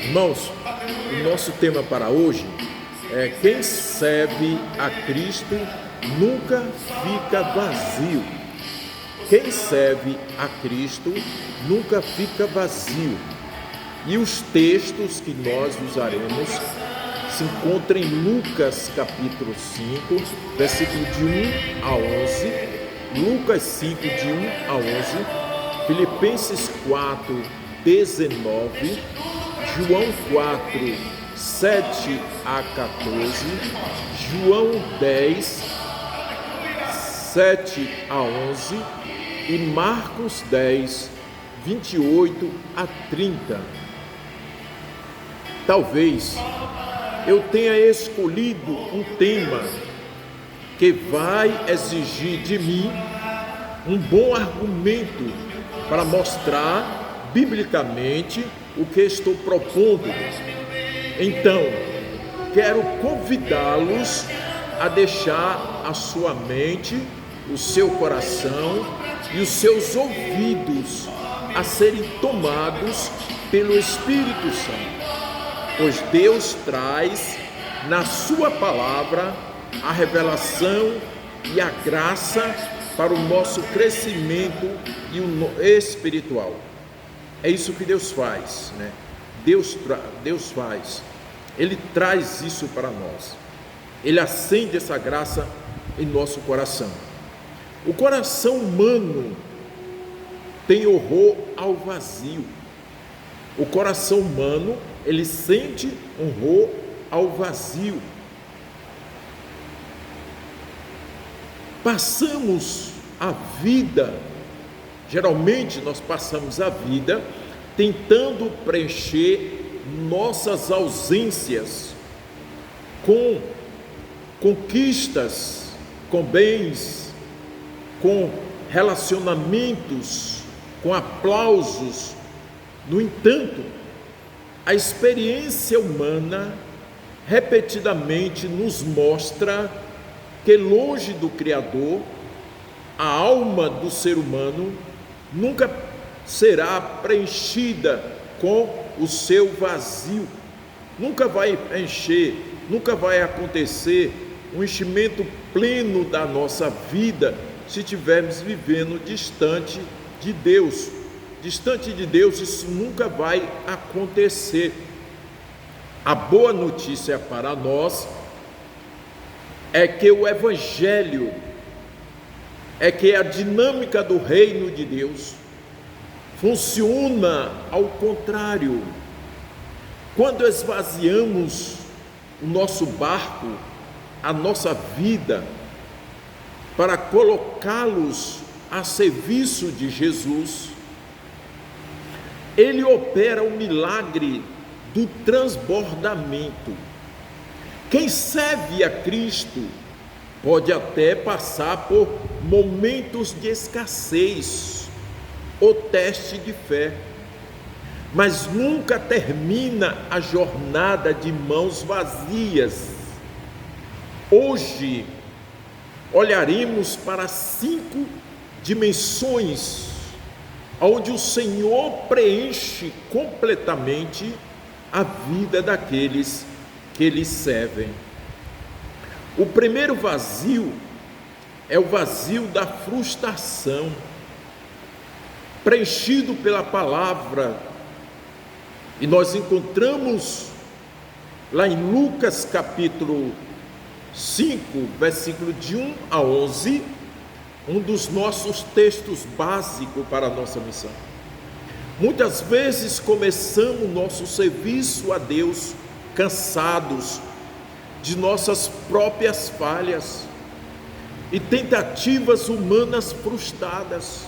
Irmãos, o nosso tema para hoje é: quem serve a Cristo nunca fica vazio. Quem serve a Cristo nunca fica vazio. E os textos que nós usaremos se encontram em Lucas capítulo 5, versículo de 1 a 11, Lucas 5, de 1 a 11, Filipenses 4, 19, João 4, 7 a 14, João 10, 7 a 11 e Marcos 10, 28 a 30. Talvez eu tenha escolhido um tema que vai exigir de mim um bom argumento para mostrar biblicamente o que estou propondo. Então, quero convidá-los a deixar a sua mente, o seu coração e os seus ouvidos a serem tomados pelo Espírito Santo, pois Deus traz na sua palavra a revelação e a graça para o nosso crescimento e o espiritual. É isso que Deus faz, né? Deus faz. Ele traz isso para nós. Ele acende essa graça em nosso coração. O coração humano tem horror ao vazio. O coração humano, ele sente horror ao vazio. Passamos a vida, geralmente nós passamos a vida tentando preencher nossas ausências com conquistas, com bens, com relacionamentos, com aplausos. No entanto, a experiência humana repetidamente nos mostra que longe do Criador, a alma do ser humano nunca será preenchida com o seu vazio. Nunca vai encher, nunca vai acontecer um enchimento pleno da nossa vida se estivermos vivendo distante de Deus. Distante de Deus, isso nunca vai acontecer. A boa notícia para nós é que o Evangelho, é que a dinâmica do reino de Deus funciona ao contrário. Quando esvaziamos o nosso barco, a nossa vida, para colocá-los a serviço de Jesus, Ele opera o milagre do transbordamento. Quem serve a Cristo pode até passar por momentos de escassez ou teste de fé, mas nunca termina a jornada de mãos vazias. Hoje olharemos para 5 dimensões onde o Senhor preenche completamente a vida daqueles que lhe servem. O primeiro vazio é o vazio da frustração, preenchido pela palavra, e nós encontramos lá em Lucas capítulo 5, versículo de 1 a 11, um dos nossos textos básicos para a nossa missão. Muitas vezes começamos nosso serviço a Deus cansados de nossas próprias falhas e tentativas humanas frustradas.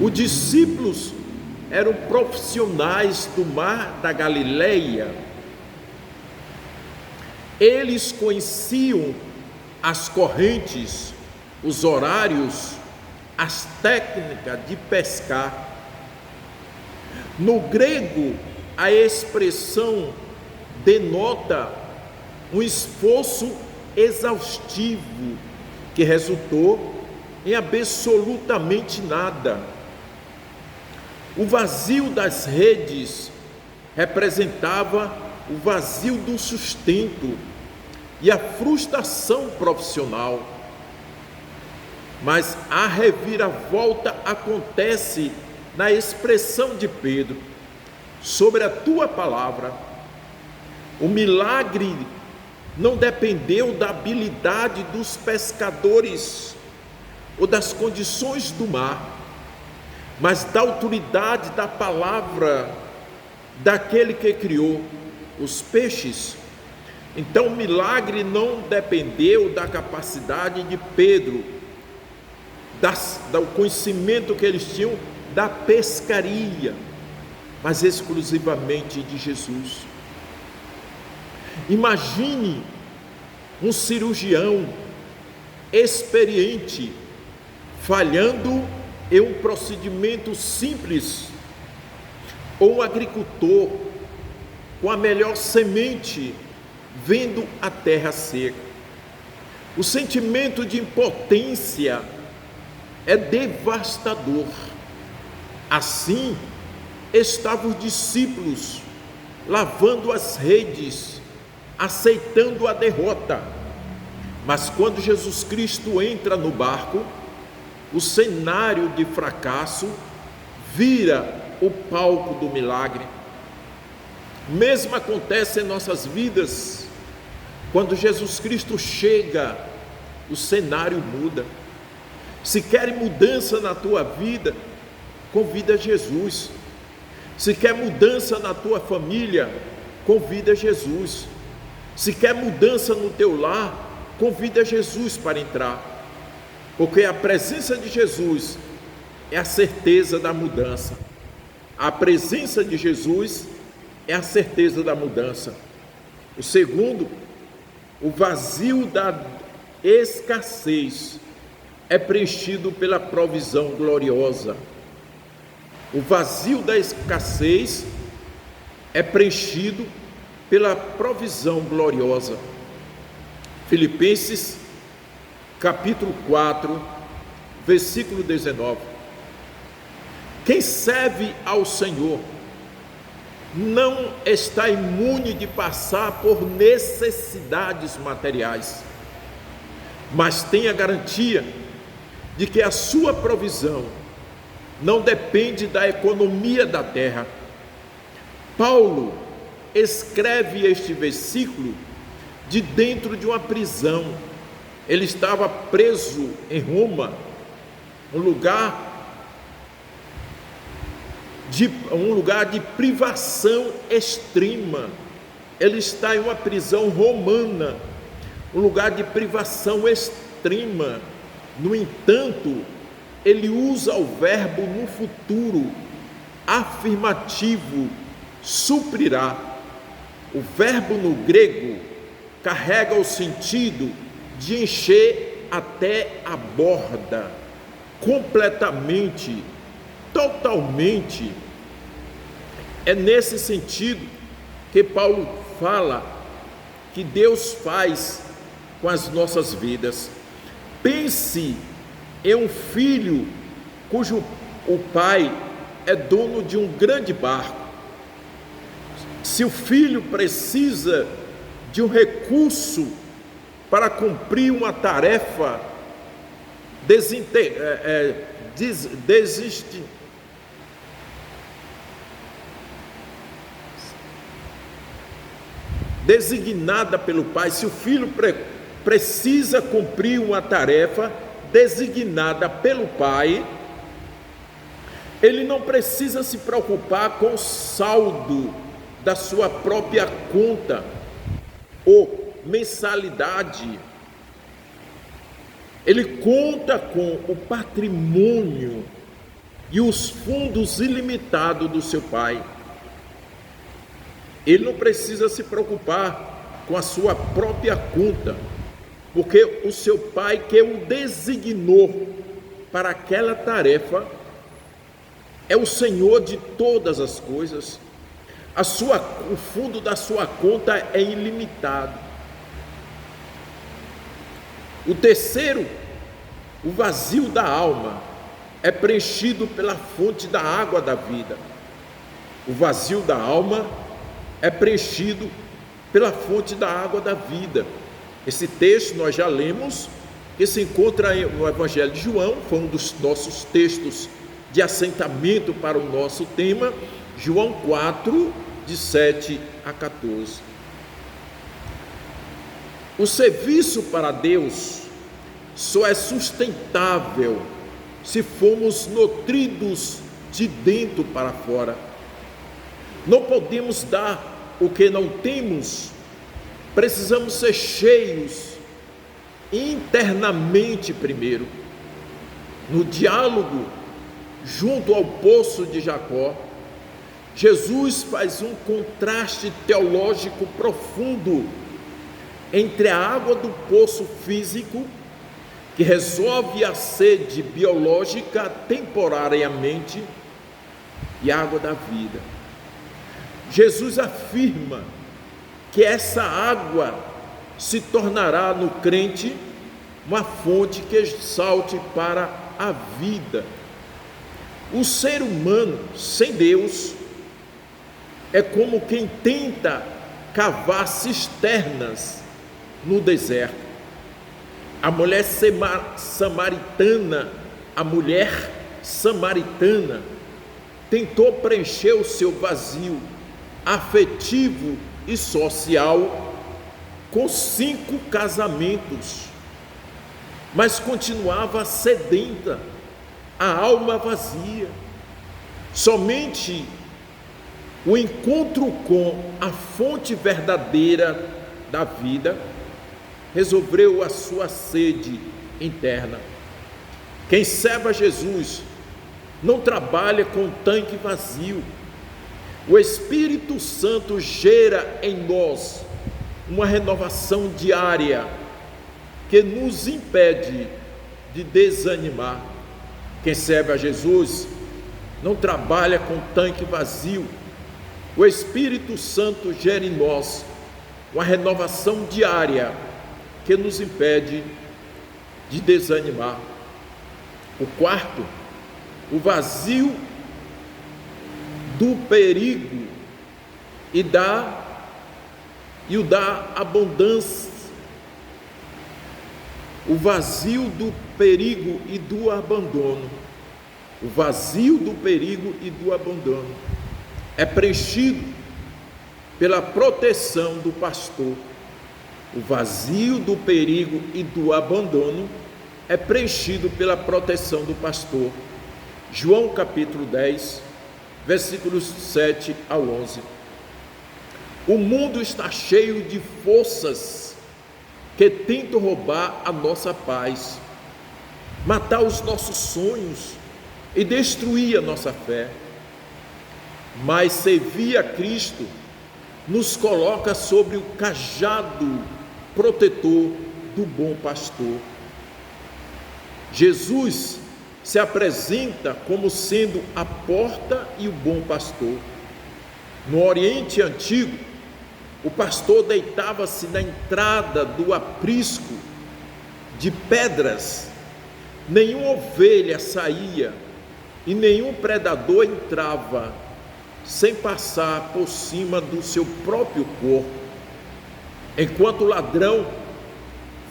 Os discípulos eram profissionais do mar da Galileia. Eles conheciam as correntes, os horários, as técnicas de pescar. No grego, a expressão denota um esforço exaustivo que resultou em absolutamente nada. O vazio das redes representava o vazio do sustento e a frustração profissional. Mas a reviravolta acontece na expressão de Pedro sobre a tua palavra. O milagre não dependeu da habilidade dos pescadores ou das condições do mar, mas da autoridade da palavra daquele que criou os peixes. Então o milagre não dependeu da capacidade de Pedro, do conhecimento que eles tinham da pescaria, mas exclusivamente de Jesus. Imagine um cirurgião experiente falhando em um procedimento simples, ou um agricultor com a melhor semente vendo a terra seca. O sentimento de impotência é devastador. Assim estavam os discípulos lavando as redes, aceitando a derrota. Mas quando Jesus Cristo entra no barco, o cenário de fracasso vira o palco do milagre. Mesmo acontece em nossas vidas. Quando Jesus Cristo chega, o cenário muda. Se quer mudança na tua vida, convida Jesus. Se quer mudança na tua família, convida Jesus. Se quer mudança no teu lar, convida Jesus para entrar. Porque a presença de Jesus é a certeza da mudança. A presença de Jesus é a certeza da mudança. O segundo, o vazio da escassez é preenchido pela provisão gloriosa. O vazio da escassez é preenchido pela provisão gloriosa. Filipenses capítulo 4, versículo 19. Quem serve ao Senhor não está imune de passar por necessidades materiais, mas tem a garantia de que a sua provisão não depende da economia da terra. Paulo escreve este versículo de dentro de uma prisão. Ele estava preso em Roma, um lugar de privação extrema. Ele está em uma prisão romana, um lugar de privação extrema. No entanto, ele usa o verbo no futuro afirmativo, suprirá. O verbo no grego carrega o sentido de encher até a borda, completamente, totalmente. É nesse sentido que Paulo fala que Deus faz com as nossas vidas. Pense em um filho cujo o pai é dono de um grande barco. Se o filho precisa de um recurso para cumprir uma tarefa designada pelo pai, se o filho precisa cumprir uma tarefa designada pelo pai, ele não precisa se preocupar com o saldo da sua própria conta ou mensalidade. Ele conta com o patrimônio e os fundos ilimitados do seu pai. Ele não precisa se preocupar com a sua própria conta, porque o seu pai que o designou para aquela tarefa é o Senhor de todas as coisas. O fundo da sua conta é ilimitado. O terceiro, o vazio da alma é preenchido pela fonte da água da vida. O vazio da alma é preenchido pela fonte da água da vida. Esse texto nós já lemos, que se encontra no Evangelho de João, foi um dos nossos textos de assentamento para o nosso tema, João 4, de 7 a 14. O serviço para Deus só é sustentável se formos nutridos de dentro para fora. Não podemos dar o que não temos, precisamos ser cheios internamente primeiro. No diálogo junto ao poço de Jacó, Jesus faz um contraste teológico profundo entre a água do poço físico, que resolve a sede biológica temporariamente, e a água da vida. Jesus afirma que essa água se tornará no crente uma fonte que salte para a vida. O ser humano sem Deus é como quem tenta cavar cisternas no deserto. A mulher samaritana tentou preencher o seu vazio afetivo e social com 5 casamentos, mas continuava sedenta, a alma vazia. Somente o encontro com a fonte verdadeira da vida resolveu a sua sede interna. Quem serve a Jesus não trabalha com tanque vazio. O Espírito Santo gera em nós uma renovação diária que nos impede de desanimar. Quem serve a Jesus não trabalha com tanque vazio. O Espírito Santo gera em nós uma renovação diária que nos impede de desanimar. O quarto, o vazio do perigo e o da abundância. O vazio do perigo e do abandono. O vazio do perigo e do abandono é preenchido pela proteção do pastor. O vazio do perigo e do abandono é preenchido pela proteção do pastor. João capítulo 10, versículos 7 ao 11. O mundo está cheio de forças que tentam roubar a nossa paz, matar os nossos sonhos e destruir a nossa fé. Mas servir a Cristo nos coloca sobre o cajado protetor do bom pastor. Jesus se apresenta como sendo a porta e o bom pastor. No Oriente Antigo, o pastor deitava-se na entrada do aprisco de pedras. Nenhuma ovelha saía e nenhum predador entrava sem passar por cima do seu próprio corpo. Enquanto o ladrão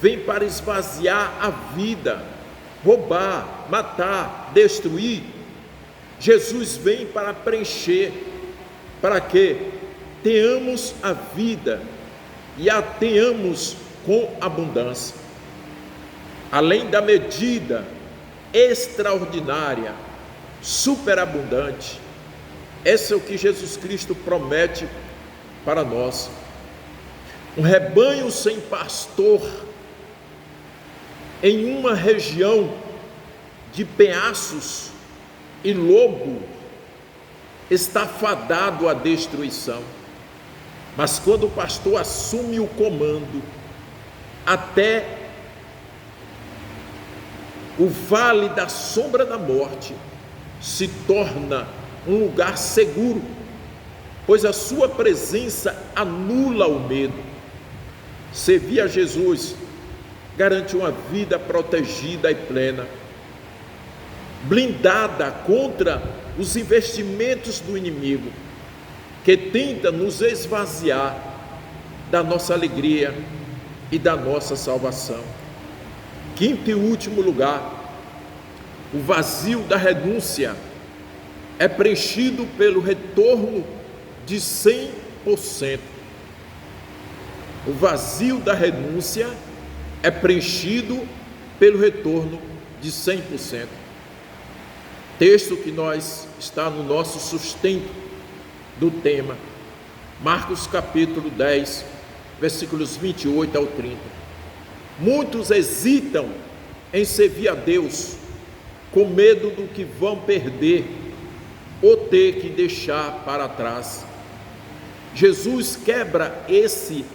vem para esvaziar a vida, roubar, matar, destruir, Jesus vem para preencher, para que tenhamos a vida e a tenhamos com abundância, além da medida extraordinária, superabundante. Esse é o que Jesus Cristo promete para nós. Um rebanho sem pastor em uma região de penhascos e lobo está fadado à destruição. Mas quando o pastor assume o comando, até o vale da sombra da morte se torna um lugar seguro, pois a sua presença anula o medo. Servir a Jesus garante uma vida protegida e plena, blindada contra os investimentos do inimigo. que tenta nos esvaziar da nossa alegria e da nossa salvação. Quinto e último lugar, o vazio da renúncia é preenchido pelo retorno de 100%. O vazio da renúncia é preenchido pelo retorno de 100%. Texto que está no nosso sustento do tema, Marcos capítulo 10, versículos 28 ao 30. Muitos hesitam em servir a Deus com medo do que vão perder ou ter que deixar para trás. Jesus quebra esse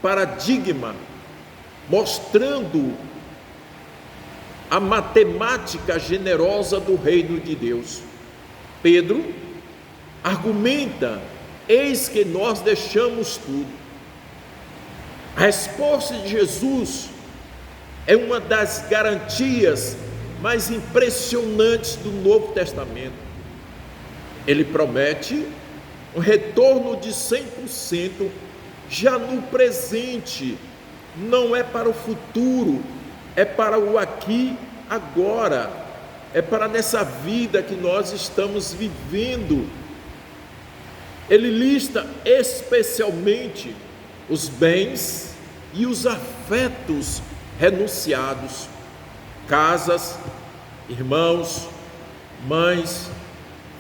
paradigma, mostrando a matemática generosa do reino de Deus. Pedro argumenta: eis que nós deixamos tudo. A resposta de Jesus é uma das garantias mais impressionantes do Novo Testamento. Ele promete um retorno de 100% já no presente, não é para o futuro, é para o aqui, agora, é para nessa vida que nós estamos vivendo. Ele lista especialmente os bens e os afetos renunciados, casas, irmãos, mães,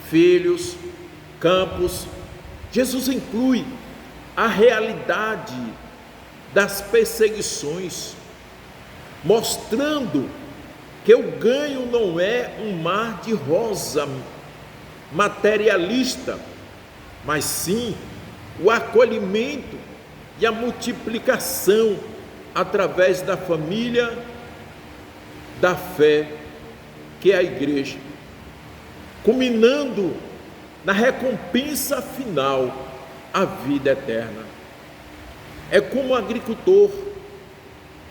filhos, campos. Jesus inclui a realidade das perseguições, mostrando que o ganho não é um mar de rosa materialista, mas sim o acolhimento e a multiplicação através da família, da fé, que é a igreja, culminando na recompensa final, a vida eterna. É como um agricultor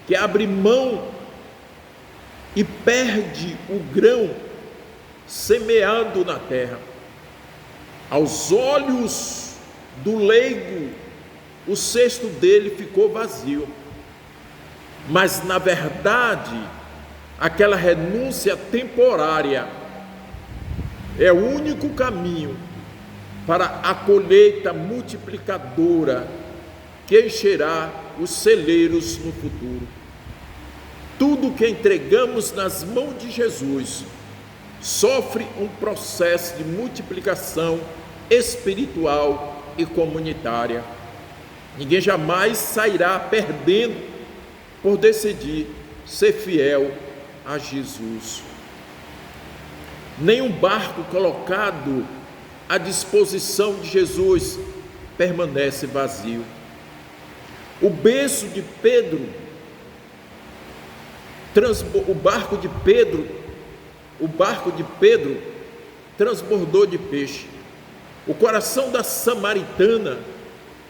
que abre mão e perde o grão semeado na terra. Aos olhos do leigo, o cesto dele ficou vazio, mas na verdade, aquela renúncia temporária é o único caminho para a colheita multiplicadora que encherá os celeiros no futuro. Tudo que entregamos nas mãos de Jesus sofre um processo de multiplicação espiritual e comunitária. Ninguém jamais sairá perdendo por decidir ser fiel a Jesus. Nenhum barco colocado à disposição de Jesus permanece vazio. O berço de Pedro, o barco de Pedro transbordou de peixe. O coração da samaritana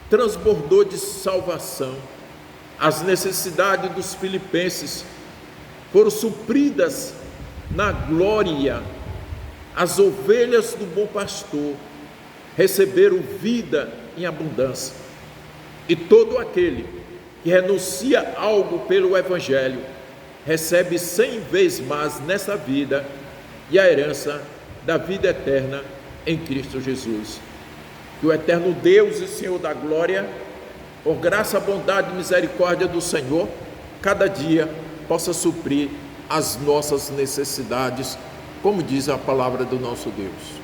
transbordou de salvação. As necessidades dos filipenses foram supridas na glória. As ovelhas do bom pastor receberam vida em abundância. E todo aquele que renuncia algo pelo Evangelho recebe 100 vezes mais nessa vida e a herança da vida eterna em Cristo Jesus. Que o eterno Deus e Senhor da glória, por graça, bondade e misericórdia do Senhor, cada dia possa suprir as nossas necessidades, como diz a palavra do nosso Deus.